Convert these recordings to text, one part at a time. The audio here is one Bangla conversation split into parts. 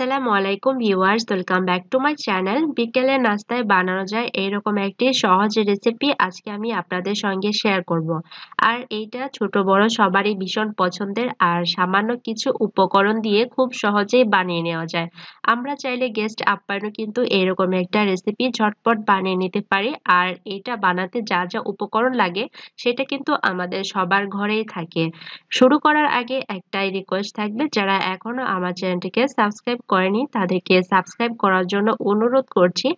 আসসালামু আলাইকুম viewers, welcome back to my channel. বিকেলের নাস্তায় বানানো যায় এইরকম একটি সহজ রেসিপি আজকে আমি আপনাদের সঙ্গে শেয়ার করব। আর এইটা ছোট বড় সবারই ভীষণ পছন্দের, আর সামান্য কিছু উপকরণ দিয়ে খুব সহজেই বানিয়ে নেওয়া যায়। আমরা চাইলে গেস্ট আপ্যায়নও কিন্তু এইরকম একটা রেসিপি ঝটপট বানিয়ে নিতে পারি। আর এটা বানাতে যা যা উপকরণ লাগে সেটা কিন্তু আমাদের সবার ঘরেই থাকে। শুরু করার আগে একটাই রিকোয়েস্ট থাকবে, যারা এখনো আমার চ্যানেলটিকে সাবস্ক্রাইব করেনি তাদেরকে সাবস্ক্রাইব করার জন্য অনুরোধ করছি।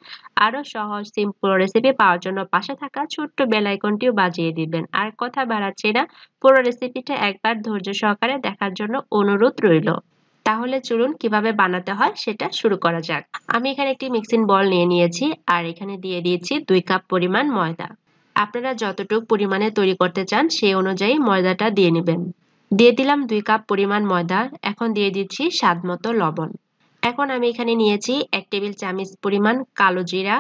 আরো সহজ সিম্পল রেসিপি পাওয়ার জন্য পাশে থাকা ছোট্ট বেল আইকনটিও বাজিয়ে দিবেন। আর কথা বাড়াচ্ছি না, পুরো রেসিপিটা একবার ধৈর্য সহকারে দেখার জন্য অনুরোধ রইল। তাহলে চলুন কিভাবে বানাতে হয় সেটা শুরু করা যাক। আমি এখানে একটি মিক্সিং বল নিয়ে নিয়েছি, আর এখানে দিয়ে দিয়েছি 2 কাপ পরিমাণ ময়দা। আপনারা যতটুকু পরিমাণে তৈরি করতে চান সেই অনুযায়ী ময়দাটা দিয়ে নেবেন। দিয়ে দিলাম 2 কাপ পরিমাণ ময়দা। এখন দিয়ে দিচ্ছি স্বাদ মতো লবণ। এখন আমি এখানে নিয়েছি 1 টেবিল চামচ পরিমাণ কালো জিরা।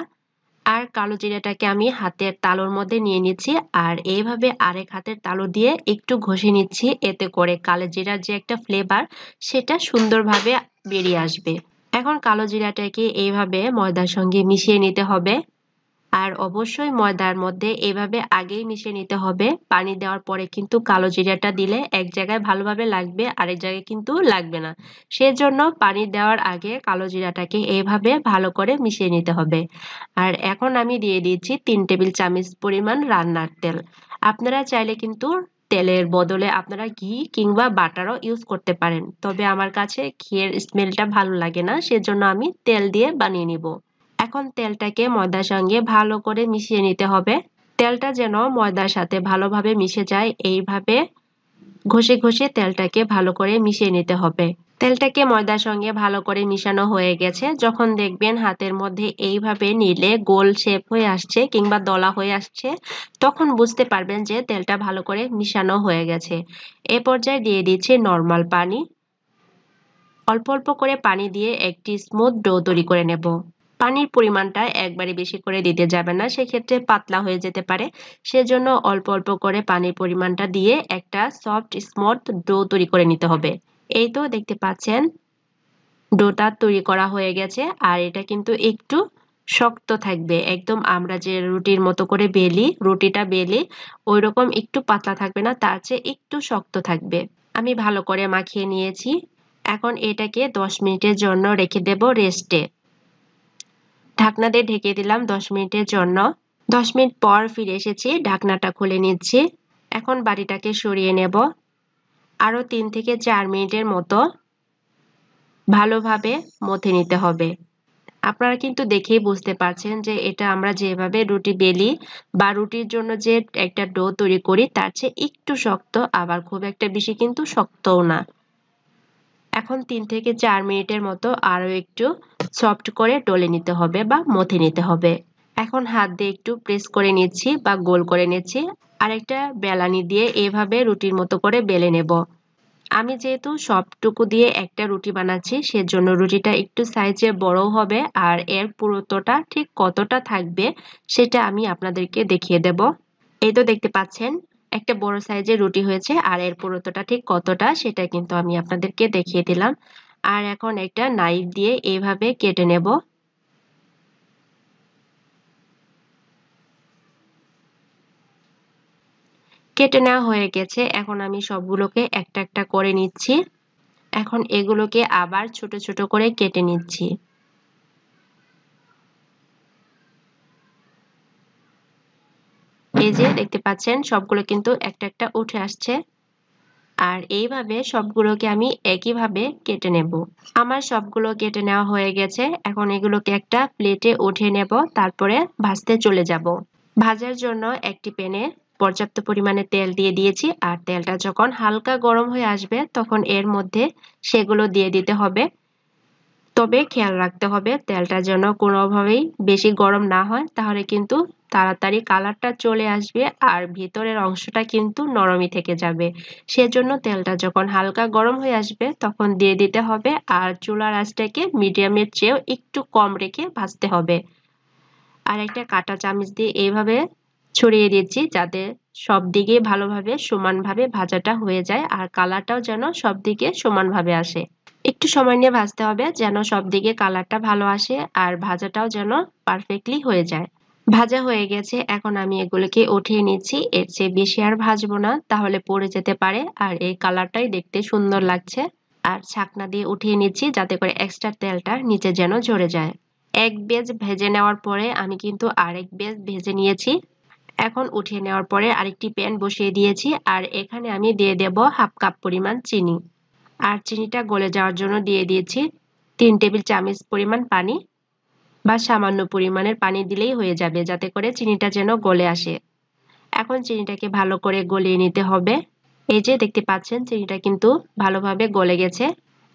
আর কালো জিরাটাকে আমি হাতের তালুর মধ্যে নিয়ে নিচ্ছি, আর এইভাবে আরেক হাতের তালু দিয়ে একটু ঘষে নিচ্ছি, এতে করে কালো জিরার যে একটা ফ্লেভার সেটা সুন্দরভাবে বেরিয়ে আসবে। এখন কালো জিরাটাকে এইভাবে ময়দার সঙ্গে মিশিয়ে নিতে হবে। আর অবশ্যই ময়দার মধ্যে এভাবে আগেই মিশিয়ে নিতে হবে। পানি দেওয়ার পরে কিন্তু কালো জিরাটা দিলে এক জায়গায় ভালোভাবে লাগবে, আরেক জায়গায় কিন্তু লাগবে না। সেজন্য পানি দেওয়ার আগে কালো জিরাটাকে এইভাবে ভালো করে মিশিয়ে নিতে হবে। আর এখন আমি দিয়ে দিচ্ছি 3 টেবিল চামচ পরিমাণ রান্নার তেল। আপনারা চাইলে কিন্তু তেলের বদলে আপনারা ঘি কিংবা বাটারও ইউজ করতে পারেন, তবে আমার কাছে ঘিয়ের স্মেলটা ভালো লাগে না, সেজন্য আমি তেল দিয়ে বানিয়ে নিব। এখন তেলটাকে ময়দার সঙ্গে ভালো করে মিশিয়ে নিতে হবে। তেলটা যেন ময়দার সাথে ভালোভাবে মিশে যায়, এইভাবে ঘষে ঘষে তেলটাকে ভালো করে মিশিয়ে নিতে হবে। তেলটাকে ময়দার সঙ্গে ভালো করে মিশানো হয়ে গেছে। যখন দেখবেন হাতের মধ্যে এইভাবে নিলে গোল শেপ হয়ে আসছে কিংবা দলা হয়ে আসছে, তখন বুঝতে পারবেন যে তেলটা ভালো করে মিশানো হয়ে গেছে। এ পর্যায়ে দিয়ে দিচ্ছি নরমাল পানি। অল্প অল্প করে পানি দিয়ে একটি স্মুথ ডো তৈরি করে নেব। পানির পরিমাণটা একবারে বেশি করে দিতে যাবে না, সেক্ষেত্রে পাতলা হয়ে যেতে পারে। সেজন্য অল্প অল্প করে পানির পরিমাণটা দিয়ে একটা সফট স্মুথ ডো তৈরি করে নিতে হবে। এই তো দেখতে পাচ্ছেন ডোটা তৈরি করা হয়ে গেছে। আর এটা কিন্তু একটু শক্ত থাকবে, একদম আমরা যে রুটির মতো করে রুটিটা বেলি ওই রকম একটু পাতলা থাকবে না, তার চেয়ে একটু শক্ত থাকবে। আমি ভালো করে মাখিয়ে নিয়েছি। এখন এটাকে 10 মিনিটের জন্য রেখে দেব রেস্টে। ঢাকনা দিয়ে ঢেকে দিলাম 10 মিনিটের জন্য। 10 মিনিট পর ফিরে এসেছি, ঢাকনাটা খুলে নিচ্ছি। এখন বাটিটাকে সরিয়ে নেব। আরো 3 থেকে 4 মিনিটের মতো ভালোভাবে মথে নিতে হবে। আপনারা কিন্তু দেখেই বুঝতে পারছেন যে এটা আমরা যেভাবে রুটি বেলি বা রুটির জন্য যে একটা ডো তৈরি করি তার চেয়ে একটু শক্ত, আবার খুব একটা বেশি কিন্তু শক্তও না। এখন 3 থেকে 4 মিনিটের মতো আরো একটু সফট করে ডলে নিতে হবে বা মথে নিতে হবে। এখন হাত দিয়ে একটু প্রেস করে নিচ্ছি বা গোল করে নিচ্ছি। আরেকটা বেলানি দিয়ে এভাবে রুটির মতো করে বেলে নেব। আমি যেহেতু সবটুকু দিয়ে একটা রুটি বানাচ্ছি, সেজন্য রুটিটা একটু সাইজে বড়ও হবে, আর এর পুরুত্বটা ঠিক কতটা থাকবে সেটা আমি আপনাদেরকে দেখিয়ে দেব। এই তো দেখতে পাচ্ছেন একটা বড় সাইজের রুটি হয়েছে, আর এর পুরুত্বটা ঠিক কতটা সেটা কিন্তু আমি আপনাদেরকে দেখিয়ে দিলাম। আর এখন একটা নাইফ দিয়ে এইভাবে কেটে নেব। কেটে নেওয়া হয়ে গেছে। এখন আমি সবগুলোকে একটা একটা করে নিচ্ছি। এখন এগুলোকে আবার ছোট ছোট করে কেটে নিচ্ছি। এই যে দেখতে পাচ্ছেন সবগুলো কিন্তু একটা একটা উঠে আসছে। আর এইভাবে সবগুলোকে আমি একইভাবে কেটে নেব। আমার সবগুলো কেটে নেওয়া হয়ে গেছে। এখন এগুলোকে একটা প্লেটে উঠিয়ে নেব, তারপরে ভাজতে চলে যাব। ভাজার জন্য একটি প্যানে পর্যাপ্ত পরিমাণে তেল দিয়ে দিয়েছি, আর তেলটা যখন হালকা গরম হয়ে আসবে তখন এর মধ্যে সেগুলো দিয়ে দিতে হবে। তবে খেয়াল রাখতে হবে তেলটা যেন কোনোভাবেই বেশি গরম না হয়, তাহলে কিন্তু তাড়াতাড়ি কালারটা চলে আসবে আর ভিতরের অংশটা কিন্তু নরমই থেকে যাবে। সেজন্য তেলটা যখন হালকা গরম হয়ে আসবে তখন দিয়ে দিতে হবে, আর চুলার আঁচটাকে মিডিয়ামের চেয়েও একটু কম রেখে ভাজতে হবে। আর একটা কাঁটা চামচ দিয়ে এইভাবে ছড়িয়ে দিচ্ছি, যাতে সব দিকে ভালোভাবে সমানভাবে ভাজাটা হয়ে যায় আর কালারটাও যেন সব দিকে সমানভাবে আসে। একটু সময় নিয়ে ভাজতে হবে যেন সব দিকে কালারটা ভালো আসে আর ভাজাটাও যেন পারফেক্টলি হয়ে যায়। ভাজা হয়ে গেছে, এখন আমি এগুলোকে উঠিয়ে নিচ্ছি। এর চেয়ে বেশি আর ভাজবো না, তাহলে পড়ে যেতে পারে। আর এই কালারটাই দেখতে সুন্দর লাগছে। আর ছাকনা দিয়ে উঠিয়ে নিচ্ছি যাতে করে এক্সট্রা তেলটা নিচে যেন ঝরে যায়। এক বেজ ভেজে নেওয়ার পরে আমি কিন্তু আরেক বেজ ভেজে নিয়েছি। এখন উঠিয়ে নেওয়ার পরে আরেকটি প্যান বসিয়ে দিয়েছি আর এখানে আমি দিয়ে দেব হাফ কাপ পরিমাণ চিনি। আর চিনিটা গলে যাওয়ার জন্য দিয়ে দিয়েছি 3 টেবিল চামচ পরিমাণ পানি, বা সামান্য পরিমাণের পানি দিলেই হয়ে যাবে যাতে করে চিনিটা যেন গলে আসে। এখন চিনিটাকে ভালো করে গলিয়ে নিতে হবে। এই যে দেখতে পাচ্ছেন চিনিটা কিন্তু ভালোভাবে গলে গেছে।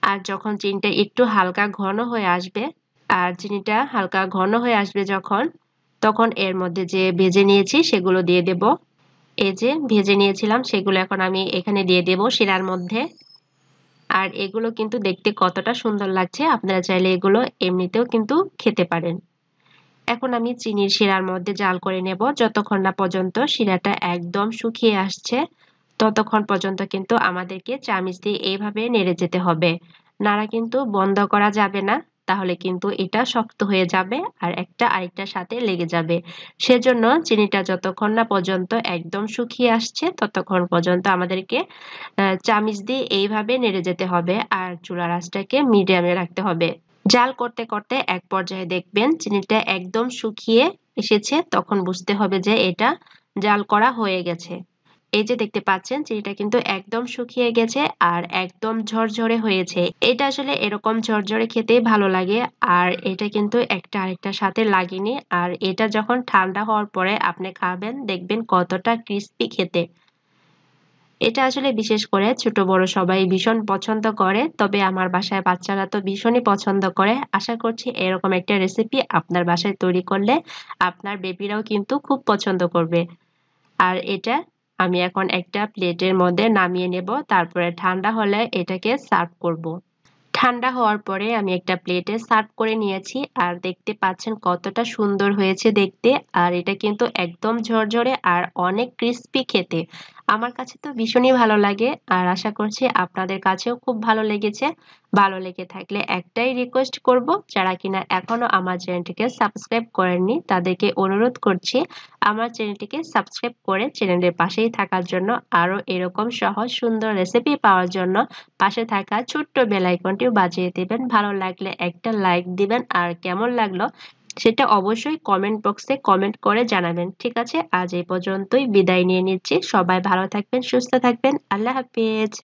আর যখন চিনিটা একটু হালকা ঘন হয়ে আসবে, আর চিনিটা হালকা ঘন হয়ে আসবে যখন, তখন এর মধ্যে যে ভেজে নিয়েছি সেগুলো দিয়ে দেব। এই যে ভেজে নিয়েছিলাম সেগুলো এখন আমি এখানে দিয়ে দেব শিরার মধ্যে। আর এগুলো কিন্তু দেখতে কতটা সুন্দর লাগছে, আপনারা চাইলে এগুলো এমনিতেও কিন্তু খেতে পারেন। এখন আমি চিনির শিরার মধ্যে জাল করে নেব যতক্ষণ না পর্যন্ত শিরাটা একদম শুকিয়ে আসছে। ততক্ষণ পর্যন্ত কিন্তু আমাদেরকে চামচ দিয়ে এইভাবে নেড়ে যেতে হবে। নাড়া কিন্তু বন্ধ করা যাবে না, তাহলে কিন্তু এটা শক্ত হয়ে যাবে আর একটা আরেকটার সাথে লেগে যাবে। সেজন্য চিনিটা যতক্ষণ না পর্যন্ত একদম শুকিয়ে আসছে ততক্ষণ পর্যন্ত আমাদেরকে চামচ দিয়ে এইভাবে নেড়ে যেতে হবে আর চুলার আঁচটাকে মিডিয়ামে রাখতে হবে। জাল করতে করতে এক পর্যায়ে দেখবেন চিনিটা একদম শুকিয়ে এসেছে, তখন বুঝতে হবে যে এটা জাল করা হয়ে গেছে। এই যে দেখতে পাচ্ছেন চিনিটা কিন্তু একদম শুকিয়ে গেছে আর একদম ঝরঝরে হয়েছে। এটা আসলে এরকম ঝরঝরে খেতেই ভালো লাগে। আর এটা কিন্তু একটা আরেকটার সাথে লাগেনি। আর এটা যখন ঠান্ডা হওয়ার পরে আপনি খাবেন দেখবেন কতটা ক্রিস্পি খেতে। এটা আসলে বিশেষ করে ছোট বড় সবাই ভীষণ পছন্দ করে, তবে আমার বাসায় বাচ্চারা তো ভীষণই পছন্দ করে। আশা করছি এরকম একটা রেসিপি আপনার বাসায় তৈরি করলে আপনার বেবিরাও কিন্তু খুব পছন্দ করবে। আর এটা আমি এখন একটা প্লেটের মধ্যে নামিয়ে নেব, তারপরে ঠান্ডা হলে এটাকে সার্ভ করব। ঠান্ডা হওয়ার পরে আমি একটা প্লেটে সার্ভ করে নিয়েছি আর দেখতে পাচ্ছেন কতটা সুন্দর হয়েছে দেখতে। আর এটা কিন্তু একদম ঝরঝরে আর অনেক ক্রিস্পি খেতে। আমার কাছে তো ভীষণই ভালো লাগে আর আশা করছি আপনাদের কাছেও খুব ভালো লেগেছে। ভালো লেগে থাকলে একটাই রিকোয়েস্ট করব, যারা কিনা এখনো আমার চ্যানেলটিকে সাবস্ক্রাইব করেননি তাদেরকে অনুরোধ করছি আমার চ্যানেলটিকে সাবস্ক্রাইব করে চ্যানেলের পাশেই থাকার জন্য। আরো এরকম সহজ সুন্দর রেসিপি পাওয়ার জন্য পাশে থাকা ছোট্ট বেল আইকনটিও বাজিয়ে দিবেন। ভালো লাগলে একটা লাইক দিবেন আর কেমন লাগলো সেটা অবশ্যই কমেন্ট বক্সে কমেন্ট করে জানাবেন। ঠিক আছে, আজ এই পর্যন্তই বিদায় নিয়ে নিচ্ছি। সবাই ভালো থাকবেন, সুস্থ থাকবেন। আল্লাহ হাফেজ।